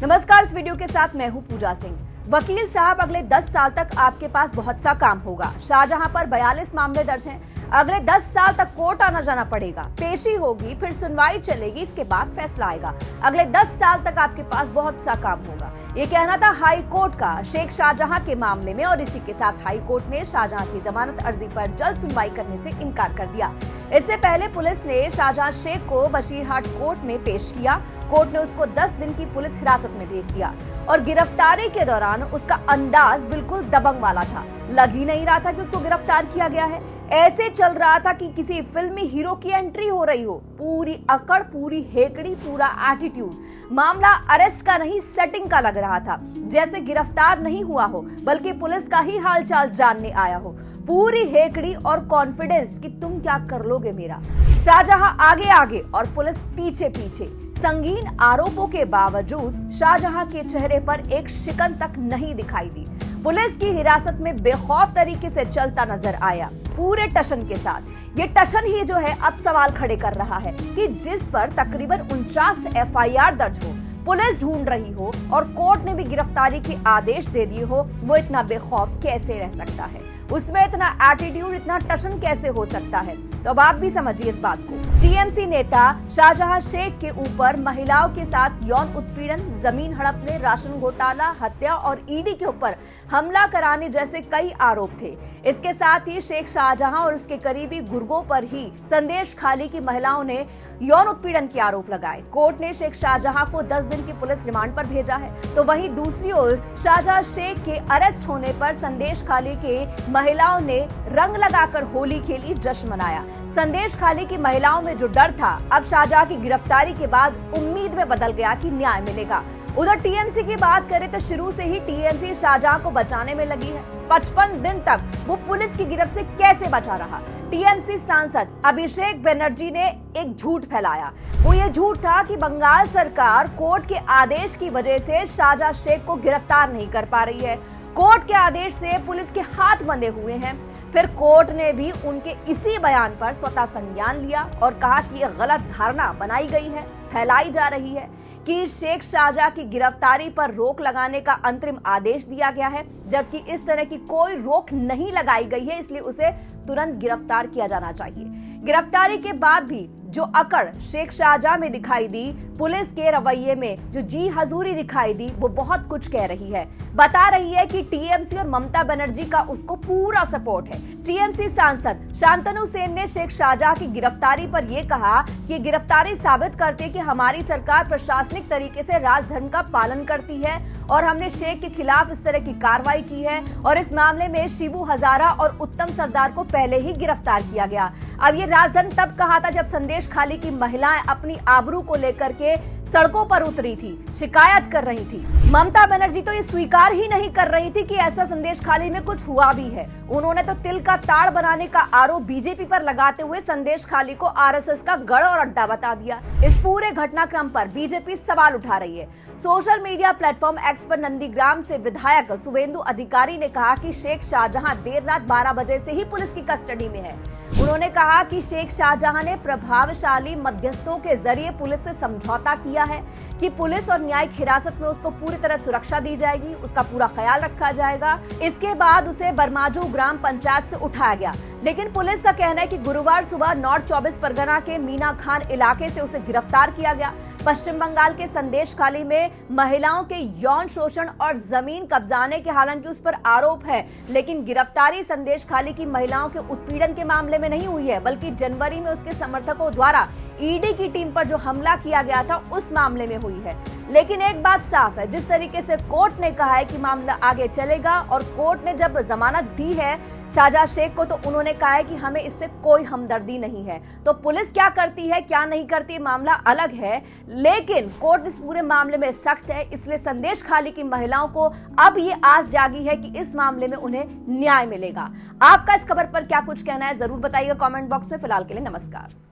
नमस्कार, इस वीडियो के साथ मैं हूं पूजा सिंह। वकील साहब, अगले 10 साल तक आपके पास बहुत सा काम होगा। शाहजहां पर 42 मामले दर्ज हैं। अगले 10 साल तक कोर्ट आना जाना पड़ेगा, पेशी होगी, फिर सुनवाई चलेगी, इसके बाद फैसला आएगा। अगले 10 साल तक आपके पास बहुत सा काम होगा, ये कहना था हाई कोर्ट का शेख शाहजहां के मामले में। और इसी के साथ हाई कोर्ट ने शाहजहां की जमानत अर्जी पर जल्द सुनवाई करने से इनकार कर दिया। इससे पहले पुलिस ने शाहजहां शेख को बशीरहाट कोर्ट में पेश किया। कोर्ट ने उसको 10 दिन की पुलिस हिरासत में भेज दिया और गिरफ्तारी के दौरान उसका अंदाज बिल्कुल दबंग वाला था। लग ही नहीं रहा था कि उसको गिरफ्तार किया गया है। ऐसे चल रहा था कि किसी फिल्मी हीरो की एंट्री हो रही हो। पूरी अकड़, पूरी हेकड़ी, पूरा एटीट्यूड। मामला अरेस्ट का नहीं, सेटिंग का लग रहा था। जैसे गिरफ्तार नहीं हुआ हो बल्कि पुलिस का ही हालचाल जानने आया हो। पूरी हेकड़ी और कॉन्फिडेंस कि तुम क्या कर लोगे मेरा। शाहजहां आगे आगे और पुलिस पीछे पीछे। संगीन आरोपों के बावजूद शाहजहां के चेहरे पर एक शिकन तक नहीं दिखाई दी। पुलिस की हिरासत में बेखौफ तरीके से चलता नजर आया, पूरे टशन के साथ। ये टशन ही जो है अब सवाल खड़े कर रहा है कि जिस पर तकरीबन 49 FIR दर्ज हो, पुलिस ढूंढ रही हो और कोर्ट ने भी गिरफ्तारी के आदेश दे दिए हो, वो इतना बेखौफ कैसे रह सकता है? उसमें इतना एटीट्यूड, इतना टशन कैसे हो सकता है? तो अब आप भी समझिए इस बात को। TMC नेता शाहजहां शेख के ऊपर महिलाओं के साथ यौन उत्पीड़न, जमीन हड़पने, राशन घोटाला, हत्या और ED के ऊपर हमला कराने जैसे कई आरोप थे। इसके साथ ही शेख शाहजहां और उसके करीबी गुर्गों पर ही संदेश खाली की महिलाओं ने यौन उत्पीड़न के आरोप लगाए। कोर्ट ने शेख शाहजहां को 10 दिन की पुलिस रिमांड पर भेजा है। तो वहीं दूसरी ओर शाहजहां शेख के अरेस्ट होने पर संदेश खाली के महिलाओं ने रंग लगाकर होली खेली, जश्न मनाया। संदेश खाली की महिलाओं में जो डर था, अब शाहजहां की गिरफ्तारी के बाद उम्मीद में बदल गया कि न्याय मिलेगा। उधर TMC की बात करें तो शुरू से ही TMC शाहजहां को बचाने में लगी है। 55 दिन तक वो पुलिस की गिरफ्त से कैसे बचा रहा? TMC सांसद अभिषेक बनर्जी ने एक झूठ फैलाया। वो ये झूठ था कि बंगाल सरकार कोर्ट के आदेश की वजह से शाहजहां शेख को गिरफ्तार नहीं कर पा रही है। कोर्ट के आदेश से पुलिस के हाथ बंधे हुए हैं। फिर कोर्ट ने भी उनके इसी बयान पर स्वतः संज्ञान लिया और कहा कि यह गलत धारणा बनाई गई है, फैलाई जा रही है कि शेख शाहजहां की गिरफ्तारी पर रोक लगाने का अंतरिम आदेश दिया गया है, जबकि इस तरह की कोई रोक नहीं लगाई गई है, इसलिए उसे तुरंत गिरफ्तार किया जाना चाहिए। गिरफ्तारी के बाद भी जो अकड़ शेख शाहजहां में दिखाई दी, पुलिस के रवैये में जो जी हजूरी दिखाई दी, वो बहुत कुछ कह रही है। बता रही है कि TMC और ममता बनर्जी का उसको पूरा सपोर्ट है। TMC सांसद शांतनु सेन ने शेख शाहजहां की गिरफ्तारी पर यह कहा कि गिरफ्तारी साबित करती है कि हमारी सरकार प्रशासनिक तरीके से राजधर्म का पालन करती है और हमने शेख के खिलाफ इस तरह की कार्रवाई की है और इस मामले में शिबू हजारा और उत्तम सरदार को पहले ही गिरफ्तार किया गया। अब ये राजधर्म तब कहा था जब संदेश खाली की महिलाएं अपनी आबरू को लेकर के सड़कों पर उतरी थी, शिकायत कर रही थी। ममता बनर्जी तो ये स्वीकार ही नहीं कर रही थी कि ऐसा संदेश खाली में कुछ हुआ भी है। उन्होंने तो तिल का ताड़ बनाने का आरोप BJP पर लगाते हुए संदेश खाली को RSS का गढ़ और अड्डा बता दिया। इस पूरे घटनाक्रम पर BJP सवाल उठा रही है। सोशल मीडिया प्लेटफॉर्म X पर नंदीग्राम से विधायक सुवेंदु अधिकारी ने कहा कि शेख शाहजहां देर रात 12 बजे से ही पुलिस की कस्टडी में है। उन्होंने कहा कि शेख शाहजहां ने प्रभावशाली मध्यस्थों के जरिए पुलिस से समझौता किया है कि पुलिस और न्यायिक हिरासत में उसको पूरी तरह सुरक्षा दी जाएगी, उसका पूरा ख्याल रखा जाएगा। इसके बाद उसे बरमाजू ग्राम पंचायत से उठाया गया, लेकिन पुलिस का कहना है कि गुरुवार सुबह नॉर्थ 24 परगना के मीना खान इलाके से उसे गिरफ्तार किया गया। पश्चिम बंगाल के संदेश खाली में महिलाओं के यौन शोषण और जमीन कब्जाने के हालांकि उस पर आरोप है, लेकिन गिरफ्तारी संदेश खाली की महिलाओं के उत्पीड़न के मामले में नहीं हुई है, बल्कि जनवरी में उसके समर्थकों द्वारा ED की टीम पर जो हमला किया गया था उस मामले में हुई है। लेकिन एक बात साफ है, जिस तरीके से कोर्ट ने कहा है कि मामला आगे चलेगा और कोर्ट ने जब जमानत दी है शाहजहां शेख को, तो उन्होंने कहा है कि हमें इससे कोई हमदर्दी नहीं है। तो पुलिस क्या करती है क्या नहीं करती मामला अलग है, लेकिन कोर्ट इस पूरे मामले में सख्त है। इसलिए संदेश खाली की महिलाओं को अब ये आस जागी है कि इस मामले में उन्हें न्याय मिलेगा। आपका इस खबर पर क्या कुछ कहना है जरूर बताइएगा कमेंट बॉक्स में। फिलहाल के लिए नमस्कार।